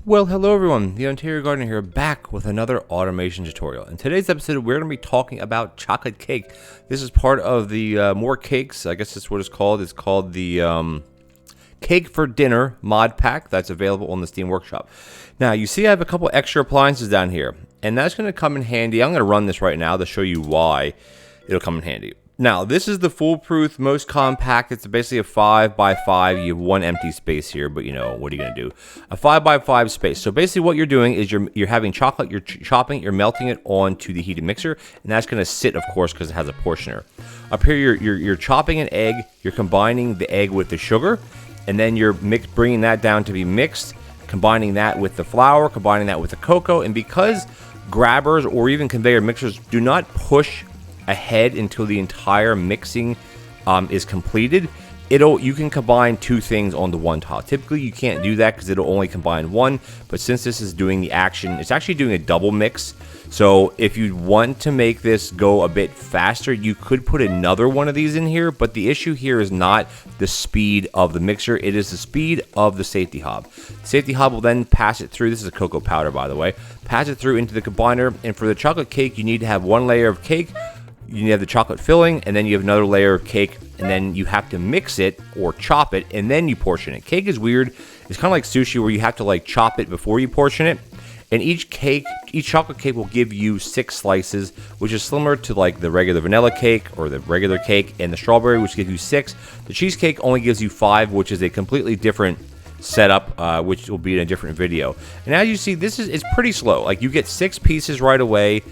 Well, hello everyone, TheOntarioGardener here, back with another automation tutorial. In today's episode, we're going to be talking about chocolate cake. This is part of the More Cakes, I guess that's what it's called. It's called the Cake for Dinner mod pack that's available on the Steam Workshop. Now, you see I have a couple extra appliances down here, and that's going to come in handy. I'm going to run this right now to show you why it'll come in handy. Now, this is the foolproof, most compact. It's basically a 5x5. You have one empty space here, but you know, what are you going to do? A 5x5 space. So basically what you're doing is you're having chocolate, you're chopping, you're melting it onto the heated mixer, and that's going to sit, of course, because it has a portioner. Up here, you're chopping an egg, you're combining the egg with the sugar, and then you're bringing that down to be mixed, combining that with the flour, combining that with the cocoa, and because grabbers or even conveyor mixers do not push ahead until the entire mixing is completed, you can combine two things onto one top. Typically you can't do that because it'll only combine one, but since this is doing the action, it's actually doing a double mix. So if you want to make this go a bit faster, you could put another one of these in here, but the issue here is not the speed of the mixer, it is the speed of the safety hob. The safety hob will then pass it through, this is a cocoa powder by the way, pass it through into the combiner, and for the chocolate cake you need to have one layer of cake, you have the chocolate filling, and then you have another layer of cake, and then you have to mix it or chop it, and then you portion it. Cake is weird. It's kind of like sushi where you have to like chop it before you portion it. And each chocolate cake will give you 6 slices, which is similar to like the regular vanilla cake or the regular cake, and the strawberry, which gives you 6. The cheesecake only gives you 5, which is a completely different setup, which will be in a different video. And as you see, it's pretty slow. Like you get 6 pieces right away.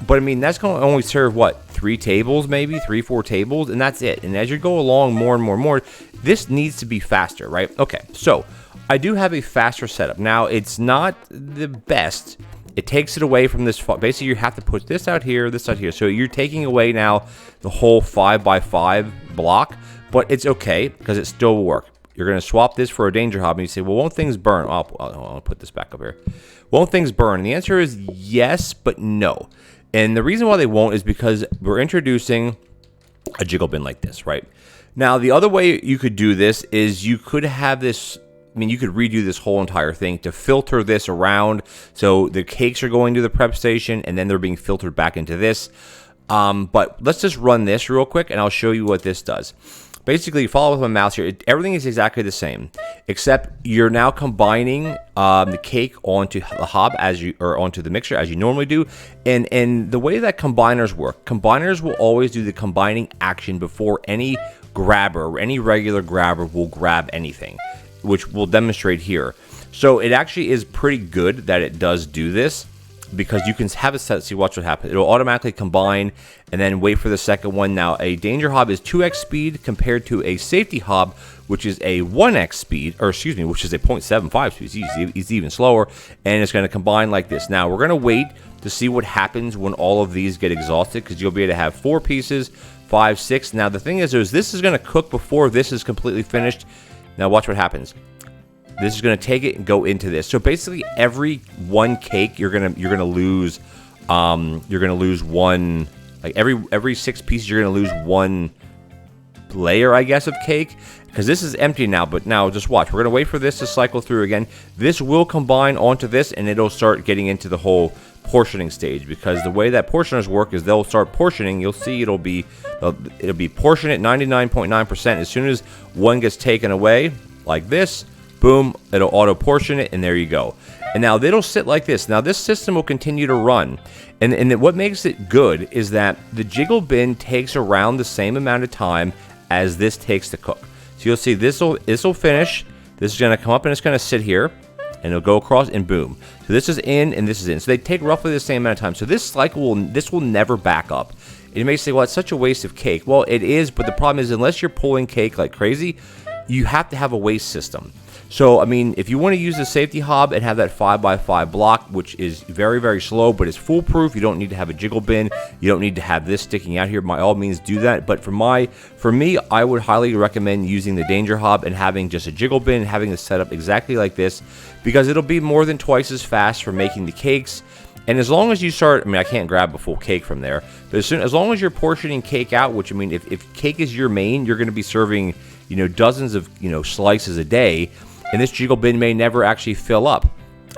But I mean, that's going to only serve, what, 3 tables maybe? 3-4 tables, and that's it. And as you go along more and more, this needs to be faster, right? Okay, so I do have a faster setup. Now, it's not the best. It takes it away from this. Basically, you have to put this out here, this out here. So you're taking away now the whole 5x5 block, but it's okay because it still will work. You're going to swap this for a danger hob, and you say, well, won't things burn? I'll put this back up here. Won't things burn? And the answer is yes, but no. And the reason why they won't is because we're introducing a jiggle bin like this, right? Now, the other way you could do this is you could have this, you could redo this whole entire thing to filter this around. So the cakes are going to the prep station, and then they're being filtered back into this. But let's just run this real quick, and I'll show you what this does. Basically, follow with my mouse here. Everything is exactly the same, except you're now combining the cake onto the hob onto the mixer as you normally do. And the way that combiners work, combiners will always do the combining action before any grabber or any regular grabber will grab anything, which we'll demonstrate here. So it actually is pretty good that it does do this, because you can have it set, see, watch what happens. It'll automatically combine and then wait for the second one. Now, a danger hob is 2x speed compared to a safety hob, which is a 1x speed, or excuse me, which is a 0.75 speed. It's even slower, and it's going to combine like this. Now, we're going to wait to see what happens when all of these get exhausted, because you'll be able to have 4 pieces, 5, 6. Now, the thing is this is going to cook before this is completely finished. Now, watch what happens. This is going to take it and go into this. So basically, every one cake you're gonna lose one, like every 6 pieces you're gonna lose 1 layer, I guess, of cake, because this is empty now. But now just watch. We're gonna wait for this to cycle through again. This will combine onto this, and it'll start getting into the whole portioning stage, because the way that portioners work is they'll start portioning. You'll see it'll be portioned at 99.9%. As soon as one gets taken away, like this, boom, it'll auto portion it, and there you go. And now it'll sit like this. Now this system will continue to run, and what makes it good is that the jiggle bin takes around the same amount of time as this takes to cook. So you'll see this will finish. This is going to come up and it's going to sit here, and it'll go across, and boom. So this is in and this is in. So they take roughly the same amount of time. So this cycle will never back up. You may say, well, it's such a waste of cake. Well, it is, but the problem is unless you're pulling cake like crazy, you have to have a waste system. So, I mean, if you want to use the safety hob and have that 5x5 block, which is very, very slow, but it's foolproof, you don't need to have a jiggle bin. You don't need to have this sticking out here. By all means, do that. But for me, I would highly recommend using the danger hob and having just a jiggle bin, and having it set up exactly like this, because it'll be more than twice as fast for making the cakes. And as long as you start, I can't grab a full cake from there, but as long as you're portioning cake out, which, if cake is your main, you're going to be serving, dozens of, slices a day. And this jiggle bin may never actually fill up.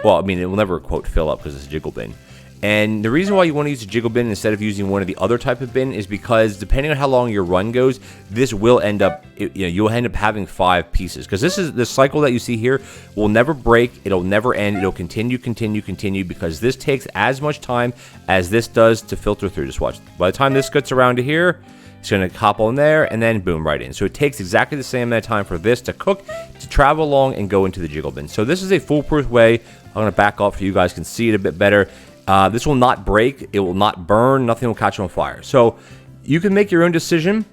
Well, I mean, it will never, quote, fill up because it's a jiggle bin. And the reason why you want to use a jiggle bin instead of using one of the other type of bin is because depending on how long your run goes, this will end up, you'll end up having 5 pieces. Because the cycle that you see here will never break, it'll never end, it'll continue, because this takes as much time as this does to filter through. Just watch. By the time this gets around to here, it's going to hop on there and then boom, right in. So it takes exactly the same amount of time for this to cook, to travel along and go into the jiggle bin. So this is a foolproof way. I'm going to back off so you guys can see it a bit better. This will not break, it will not burn, nothing will catch on fire. So you can make your own decision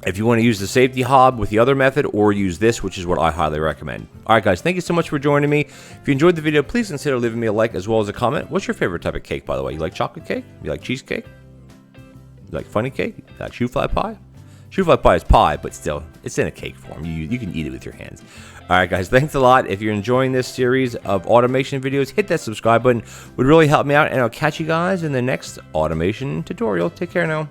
if you want to use the safety hob with the other method or use this, which is what I highly recommend. Alright guys, thank you so much for joining me. If you enjoyed the video, please consider leaving me a like as well as a comment. What's your favorite type of cake, by the way? You like chocolate cake? You like cheesecake? You like funny cake? You like shoe fly pie? Shoe fly pie is pie, but still, it's in a cake form. You can eat it with your hands. Alright guys, thanks a lot. If you're enjoying this series of automation videos, hit that subscribe button. It would really help me out, and I'll catch you guys in the next automation tutorial. Take care now.